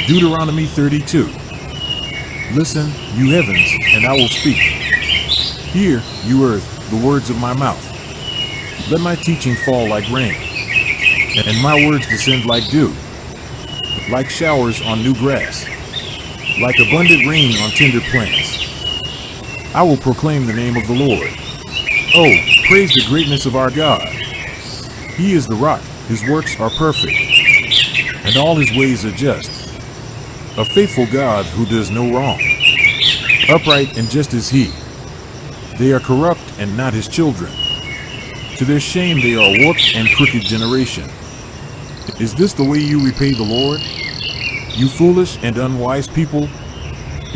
Deuteronomy 32. Listen, you heavens, and I will speak. Hear, you earth, the words of my mouth. Let my teaching fall like rain, and my words descend like dew, like showers on new grass, like abundant rain on tender plants. I will proclaim the name of the Lord. Oh, praise the greatness of our God. He is the rock, his works are perfect, and all his ways are just. A faithful God who does no wrong, upright and just is he. They are corrupt and not his children. To their shame they are a warped and crooked generation. Is this the way you repay the Lord, you foolish and unwise people?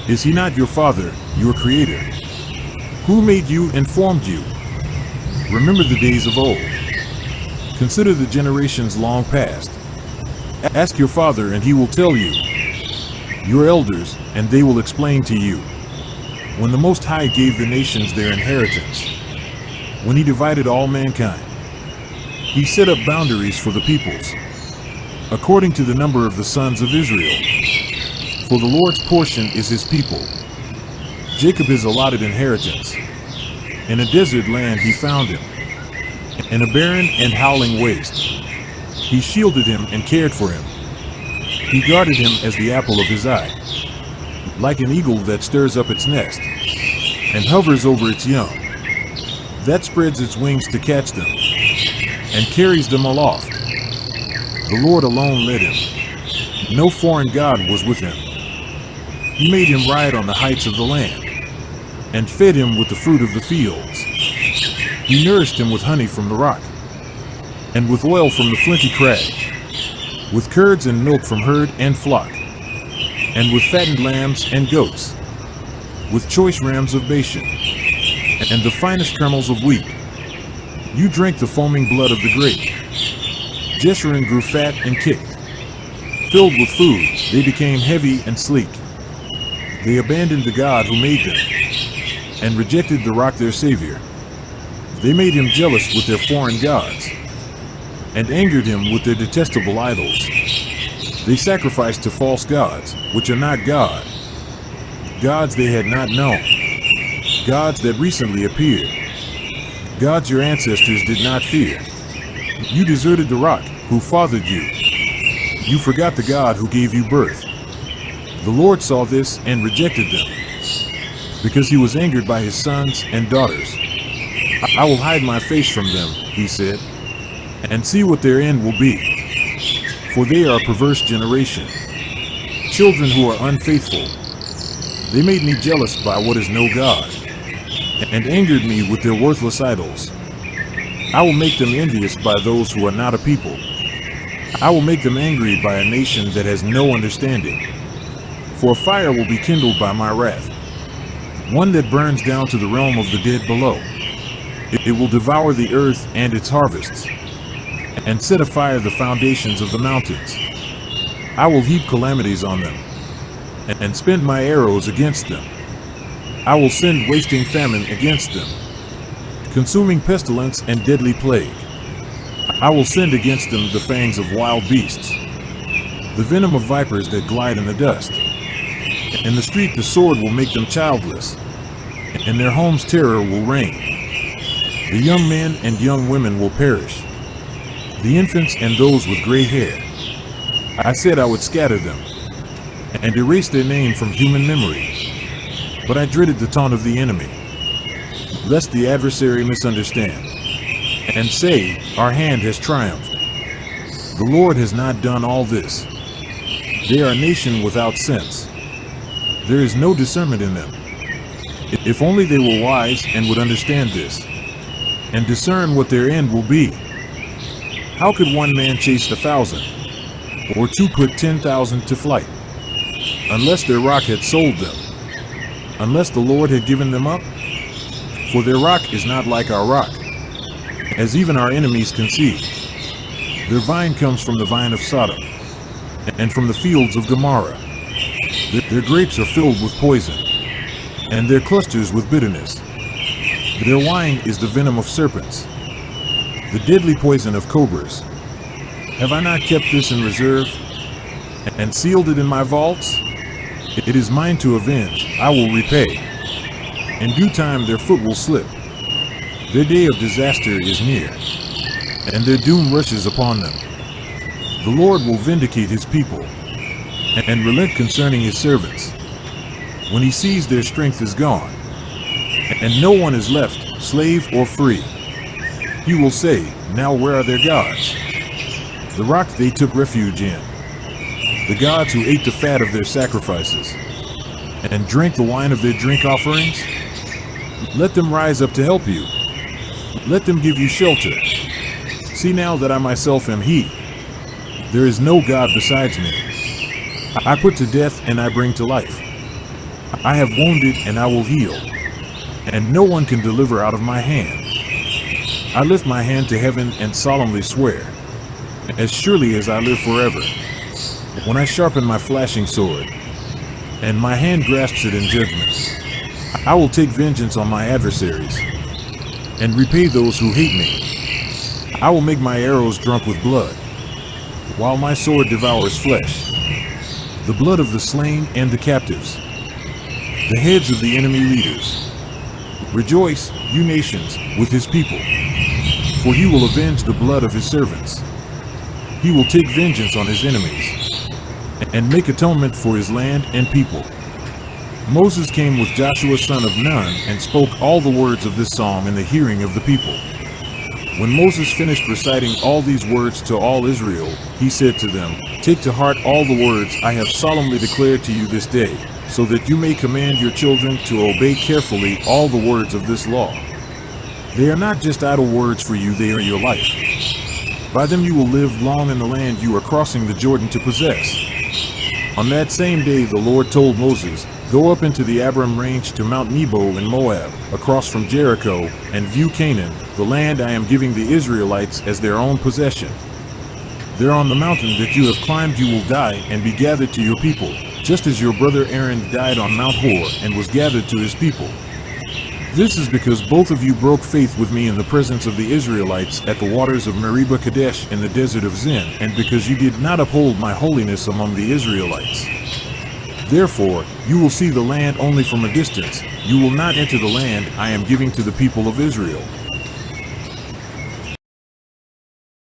Is he not your Father, your Creator? Who made you and formed you? Remember the days of old. Consider the generations long past. Ask your father and he will tell you, your elders, and they will explain to you. When the Most High gave the nations their inheritance, when he divided all mankind, he set up boundaries for the peoples, according to the number of the sons of Israel. For the Lord's portion is his people. Jacob his allotted inheritance. In a desert land he found him, in a barren and howling waste. He shielded him and cared for him. He guarded him as the apple of his eye, like an eagle that stirs up its nest and hovers over its young, that spreads its wings to catch them and carries them aloft. The Lord alone led him. No foreign god was with him. He made him ride on the heights of the land and fed him with the fruit of the fields. He nourished him with honey from the rock and with oil from the flinty crag, with curds and milk from herd and flock, and with fattened lambs and goats, with choice rams of Bashan, and the finest kernels of wheat. You drank the foaming blood of the grape. Jeshurun grew fat and kicked. Filled with food, they became heavy and sleek. They abandoned the God who made them, and rejected the rock their Savior. They made him jealous with their foreign gods, and angered him with their detestable idols. They sacrificed to false gods, which are not God, gods they had not known, gods that recently appeared, gods your ancestors did not fear. You deserted the rock who fathered you. You forgot the God who gave you birth. The Lord saw this and rejected them, because he was angered by his sons and daughters. I will hide my face from them, he said, and see what their end will be. For they are a perverse generation, children who are unfaithful. They made me jealous by what is no God, and angered me with their worthless idols. I will make them envious by those who are not a people. I will make them angry by a nation that has no understanding. For a fire will be kindled by my wrath, one that burns down to the realm of the dead below. It will devour the earth and its harvests, and set afire the foundations of the mountains. I will heap calamities on them, and spend my arrows against them. I will send wasting famine against them, consuming pestilence and deadly plague. I will send against them the fangs of wild beasts, the venom of vipers that glide in the dust. In the street the sword will make them childless, and their home's terror will reign. The young men and young women will perish, the infants and those with gray hair. I said I would scatter them, and erase their name from human memory. But I dreaded the taunt of the enemy, lest the adversary misunderstand, and say, our hand has triumphed. The Lord has not done all this. They are a nation without sense. There is no discernment in them. If only they were wise and would understand this, and discern what their end will be. How could one man chase 1,000, or two put 10,000 to flight, unless their rock had sold them, unless the Lord had given them up? For their rock is not like our rock, as even our enemies can see. Their vine comes from the vine of Sodom, and from the fields of Gomorrah. Their grapes are filled with poison, and their clusters with bitterness. Their wine is the venom of serpents, the deadly poison of cobras. Have I not kept this in reserve? and sealed it in my vaults? It is mine to avenge, I will repay. In due time their foot will slip. Their day of disaster is near, and their doom rushes upon them. The Lord will vindicate his people, and relent concerning his servants. When he sees their strength is gone, and no one is left, slave or free, he will say, now where are their gods? The rock they took refuge in, the gods who ate the fat of their sacrifices, and drank the wine of their drink offerings? Let them rise up to help you. Let them give you shelter. See now that I myself am he. There is no God besides me. I put to death and I bring to life. I have wounded and I will heal, and no one can deliver out of my hand. I lift my hand to heaven and solemnly swear, as surely as I live forever, when I sharpen my flashing sword, and my hand grasps it in judgment, I will take vengeance on my adversaries, and repay those who hate me. I will make my arrows drunk with blood, while my sword devours flesh, the blood of the slain and the captives, the heads of the enemy leaders. Rejoice, you nations, with his people, for he will avenge the blood of his servants. He will take vengeance on his enemies, and make atonement for his land and people. Moses came with Joshua son of Nun and spoke all the words of this psalm in the hearing of the people. When Moses finished reciting all these words to all Israel, he said to them, take to heart all the words I have solemnly declared to you this day, so that you may command your children to obey carefully all the words of this law. They are not just idle words for you, they are your life. By them you will live long in the land you are crossing the Jordan to possess. On that same day the Lord told Moses, go up into the Abiram range to Mount Nebo in Moab, across from Jericho, and view Canaan, the land I am giving the Israelites as their own possession. There on the mountain that you have climbed you will die and be gathered to your people, just as your brother Aaron died on Mount Hor and was gathered to his people. This is because both of you broke faith with me in the presence of the Israelites at the waters of Meribah Kadesh in the desert of Zin, and because you did not uphold my holiness among the Israelites. Therefore, you will see the land only from a distance. You will not enter the land I am giving to the people of Israel.